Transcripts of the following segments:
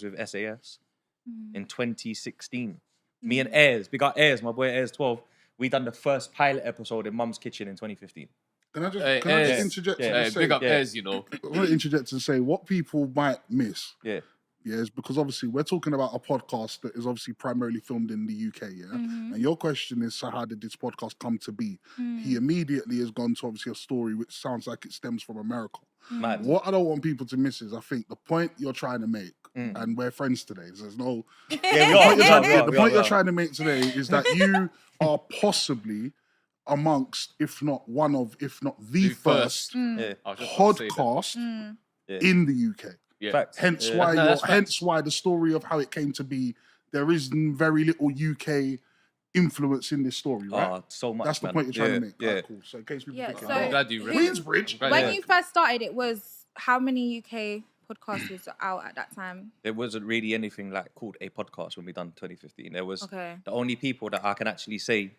with SAS in 2016. Me and Ayers, big up Ayers, my boy Ayers 12. We done the first pilot episode in Mum's Kitchen in 2015. Can I just interject and say, big up Ayers, you know. I want to interject and say what people might miss. Yeah. Yeah, is because obviously we're talking about a podcast that is obviously primarily filmed in the UK, yeah? And your question is, so how did this podcast come to be? He immediately has gone to obviously a story which sounds like it stems from America. Mad. What I don't want people to miss is, I think the point you're trying to make, and we're friends today, so there's no... The point you're trying to make today is that you are possibly amongst, if not one of, if not the first podcast in the UK. Yeah. Facts. Hence why the story of how it came to be, there is very little UK influence in this story, right? Oh, so much. That's the point you're trying to make. Yeah. Right, cool. So in case people think, I'm glad you Queensbridge. When you first started, it was how many UK podcasts was out at that time? There wasn't really anything like called a podcast when we done 2015. There was Okay. the only people that I can actually say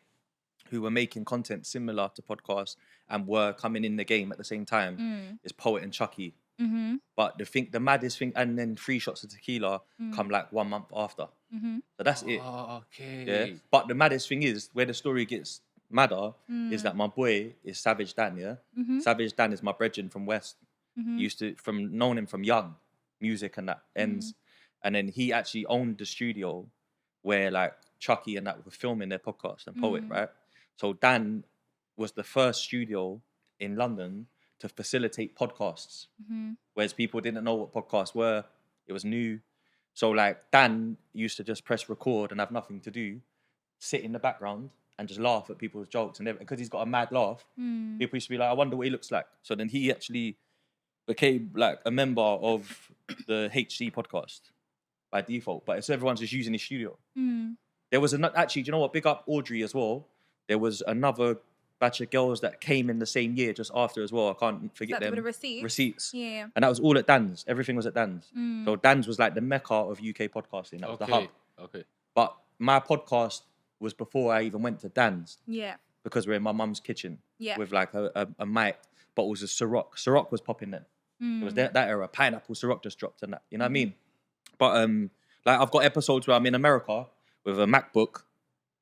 who were making content similar to podcasts and were coming in the game at the same time is Poet and Chucky. But the maddest thing, and then 3 shots of tequila come like 1 month after. So that's it. Oh, okay. Yeah. But the maddest thing is, where the story gets madder, is that my boy is Savage Dan, yeah? Savage Dan is my brethren from West. Used to, known him from young, music and that ends. And then he actually owned the studio where like Chucky and that were filming their podcast and Poet, right? So Dan was the first studio in London to facilitate podcasts, whereas people didn't know what podcasts were. It was new. So like Dan used to just press record and have nothing to do, sit in the background and just laugh at people's jokes. And because he's got a mad laugh, people used to be like, I wonder what he looks like. So then he actually became like a member of the HC podcast by default, but it's everyone's just using his studio. There was actually, do you know what? Big up Audrey as well. There was another batch of girls that came in the same year just after as well. I can't forget them. With the Receipts. Yeah. And that was all at Dan's. Everything was at Dan's. So Dan's was like the mecca of UK podcasting. That was the hub. Okay. But my podcast was before I even went to Dan's. Yeah. Because we're in my mum's kitchen. Yeah. With like a mic. But it was a Ciroc. Ciroc was popping then. It was that era. Pineapple Ciroc just dropped and that. You know what I mean? But like I've got episodes where I'm in America with a MacBook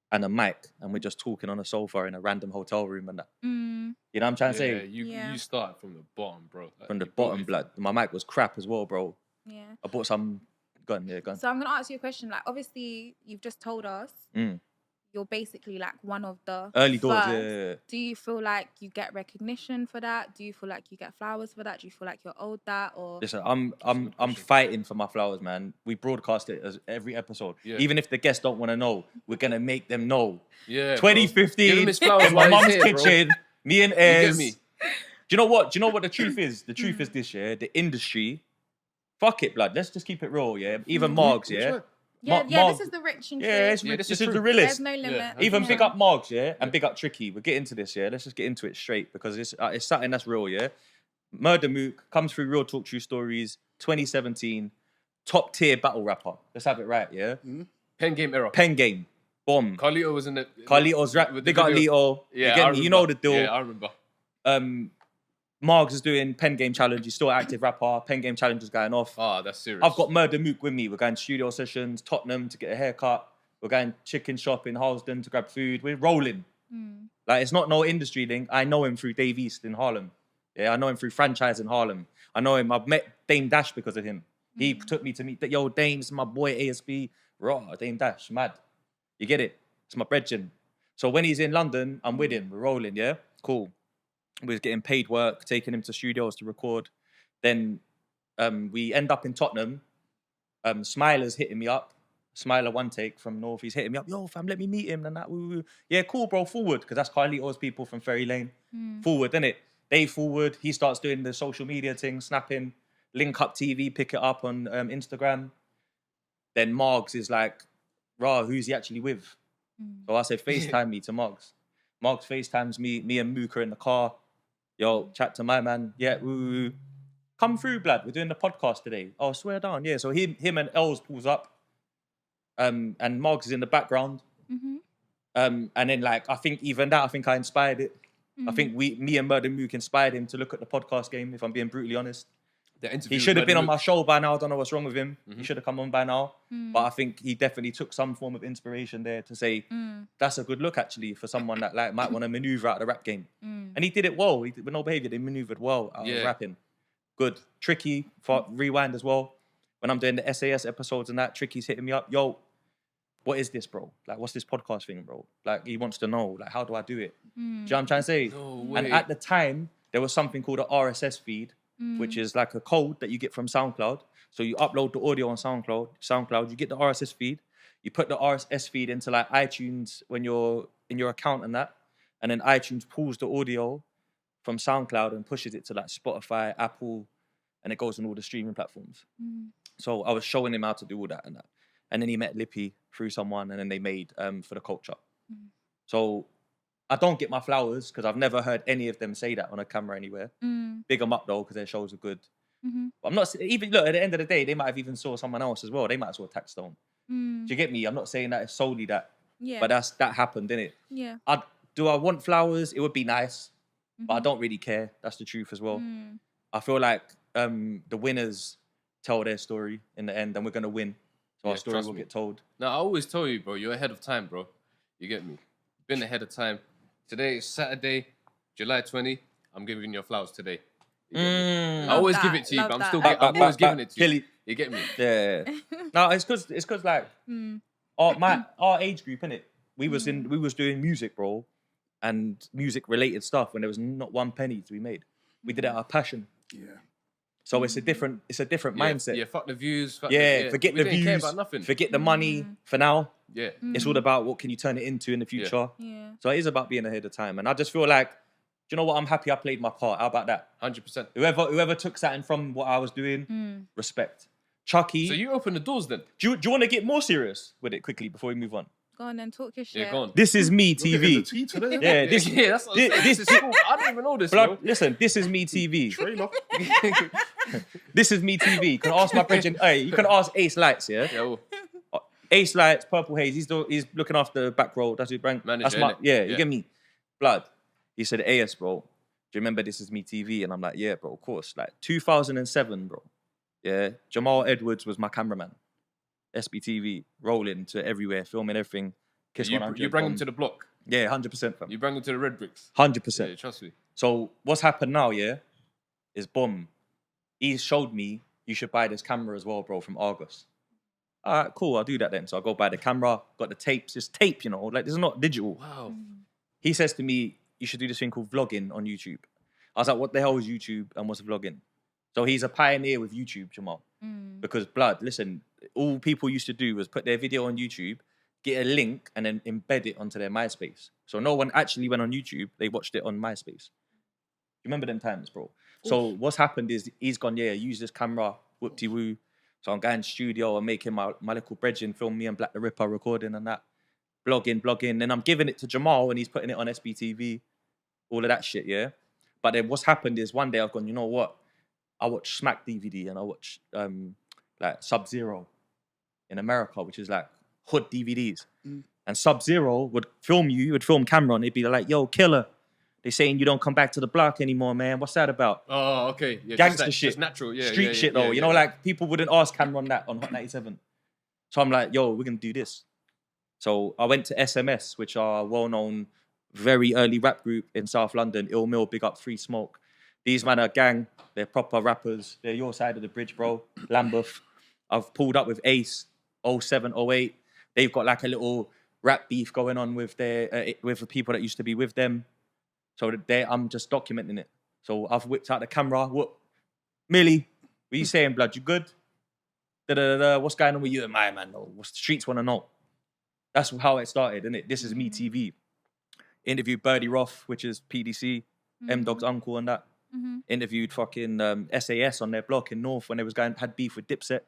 and a mic, and we're just talking on a sofa in a random hotel room and that. You know what I'm trying to say? You start from the bottom, bro. Like, From the bottom, blood. My mic was crap as well, bro. Yeah. I bought some. Go on. So I'm gonna ask you a question. Like, obviously, you've just told us you're basically like one of the early doors. first. Yeah. Do you feel like you get recognition for that? Do you feel like you get flowers for that? Do you feel like you're owed that? Or Listen, I'm fighting for my flowers, man. We broadcast it as every episode. Yeah. Even if the guests don't want to know, we're gonna make them know. Yeah. 2015, Give him his flowers in my while he's mum's here, bro. kitchen, me and You Ayers. get me? Do you know what? Do you know what the truth is? The truth is this, yeah. The industry, fuck it, blood. Let's just keep it real, yeah. Even Margs, yeah. this is the rich and Yeah, true. this is the realest. There's no limit. Yeah. Even big up Margs, yeah, and big up Tricky. We'll get into this, yeah. Let's just get into it straight because it's something that's real, yeah. Murder Mook comes through Real Talk True Stories, 2017, top tier battle rapper. Let's have it right, yeah. Pen game era. Pen game, bomb. Carlito was in the... Carlito's rap. with the Big up video. Lito. Yeah, you get I me? You know the remember. deal. Yeah, I remember. Margs is doing Pen Game Challenge. He's still an active rapper. Pen Game Challenge is going off. Ah, that's serious. I've got Murder Mook with me. We're going studio sessions, Tottenham to get a haircut. We're going chicken shop in Harlesden to grab food. We're rolling. Like, it's not no industry thing. I know him through Dave East in Harlem. Yeah, I know him through Franchise in Harlem. I know him. I've met Dame Dash because of him. He took me to meet Yo, Dame's my boy ASB. Raw, Dame Dash, mad. You get it? It's my brethren. So when he's in London, I'm with him. We're rolling, yeah? Cool. We're getting paid work, taking him to studios to record. Then we end up in Tottenham. Smiler's hitting me up. Smiler One Take from North. He's hitting me up. Yo, fam, let me meet him and that. Woo, woo. Yeah, cool, bro. Forward, because that's Carlito's people from Ferry Lane. Forward, innit? They forward. He starts doing the social media thing, snapping. Link Up TV, pick it up on Instagram. Then Margs is like, rah, who's he actually with? So I said, FaceTime me to Margs. Margs FaceTimes me. Me and Mook are in the car. Yo, chat to my man. Yeah, woo. Come through, blood. We're doing the podcast today. Oh, swear down. Yeah, so him and Els pulls up. And Margs is in the background. And then, like, I think I inspired it. I think me and Murder Mook inspired him to look at the podcast game, if I'm being brutally honest. The interview He with should have Murder been on my Luke. show by now. I don't know what's wrong with him. He should have come on by now. But I think he definitely took some form of inspiration there to say, that's a good look actually for someone that like might want to maneuver out of the rap game. And he did it well. With no behavior, they maneuvered well out of rapping. Good. Tricky, rewind as well. When I'm doing the SAS episodes and that, Tricky's hitting me up. Yo, what is this, bro? Like, what's this podcast thing, bro? Like, he wants to know, like, how do I do it? Do you know what I'm trying to say? No way. And at the time, there was something called an RSS feed, which is like a code that you get from SoundCloud. So you upload the audio on SoundCloud, you get the RSS feed, you put the RSS feed into like iTunes when you're in your account and that, and then iTunes pulls the audio from SoundCloud and pushes it to like Spotify, Apple, and it goes on all the streaming platforms. So I was showing him how to do all that and that. And then he met Lippy through someone, and then they made For the Culture. So I don't get my flowers because I've never heard any of them say that on a camera anywhere. Big them up though because their shows are good. But I'm not even look at the end of the day, they might have even saw someone else as well. They might as well attack Stone. Do you get me? I'm not saying that it's solely that, but that happened, didn't it? Yeah. Do I want flowers? It would be nice, but I don't really care. That's the truth as well. I feel like the winners tell their story in the end, and we're gonna win. So our story will get told. Now, I always tell you, bro, you're ahead of time, bro. You get me? Been ahead of time. Today is Saturday, July 20. I'm giving you flowers today. I always give it to you, but I'm always giving it to you. You get me? Yeah. No, it's because like our age group, innit? We was doing music, bro, and music related stuff when there was not one penny to be made. We did it out of passion. Yeah. So it's a different mindset. Yeah, fuck the views. Forget we the didn't care views. about nothing. Forget the money for now. Yeah. It's all about what can you turn it into in the future. Yeah. So it is about being ahead of time. And I just feel like, do you know what? I'm happy I played my part. How about that? 100%. Whoever took something from what I was doing, respect. Chucky. So you open the doors then? Do you want to get more serious with it quickly before we move on? Go on then, talk your shit. Yeah, go on. This is me Look at TV. the tea today. Yeah, this That's what I'm saying. This is cool. I didn't even know this, blood, bro. listen, this is me TV. Trailer. This is me TV. You can ask my brethren. Hey, you can ask Ace Lights, yeah? Yo, Ace Lights, Purple Haze. He's looking after the back row. That's his brand. Manager, That's my innit? yeah. You Yeah. get me? Blood. He said, AS, bro. Do you remember This Is Me TV? And I'm like, yeah, bro, of course. Like 2007, bro. Yeah. Jamal Edwards was my cameraman. SBTV, rolling to everywhere, filming everything. Kiss you 100. bring him to the block. Yeah, 100%, fam. You bring him to the Red Bricks. 100%. Yeah, trust me. So what's happened now, yeah, is boom. He showed me you should buy this camera as well, bro, from Argos. All right, cool, I'll do that then. So I go buy the camera, got the tapes. It's tape, you know, like this is not digital. Wow. He says to me, you should do this thing called vlogging on YouTube. I was like, what the hell is YouTube and what's vlogging? So he's a pioneer with YouTube, Jamal. Because blood, listen, all people used to do was put their video on YouTube, get a link, and then embed it onto their MySpace. So no one actually went on YouTube, they watched it on MySpace. You remember them times, bro? So what's happened is he's gone, yeah, use this camera, whoop-de-woo. So I'm going to studio and making my little brethren film me and Black the Ripper recording and that. Blogging. Then I'm giving it to Jamal and he's putting it on SBTV. All of that shit, yeah? But then what's happened is one day I've gone, you know what? I watch Smack DVD and I watch like Sub-Zero in America, which is like hood DVDs. And Sub-Zero would film you, would film Cameron. He'd be like, yo, killer. They're saying you don't come back to the block anymore, man. What's that about? Oh, okay. Yeah, Gangster just shit. Just natural, yeah. Street shit, though. You know, like, people wouldn't ask Cameron that on Hot 97. So I'm like, yo, we're going to do this. So I went to SMS, which are a well-known, very early rap group in South London. Ill Mill, big up Free Smoke. These men are gang. They're proper rappers. They're your side of the bridge, bro. Lambeth. I've pulled up with Ace, 07, 08. They've got like a little rap beef going on with with the people that used to be with them. So I'm just documenting it. So I've whipped out the camera. Whoop. Millie, what you saying, blood? You good? Da-da-da-da. What's going on with you and my man, though? What's the streets want to know? That's how it started, isn't it? This is me TV. Interviewed Birdie Roth, which is PDC, M-Dog's uncle and that. Interviewed fucking SAS on their block in North when they had beef with Dipset.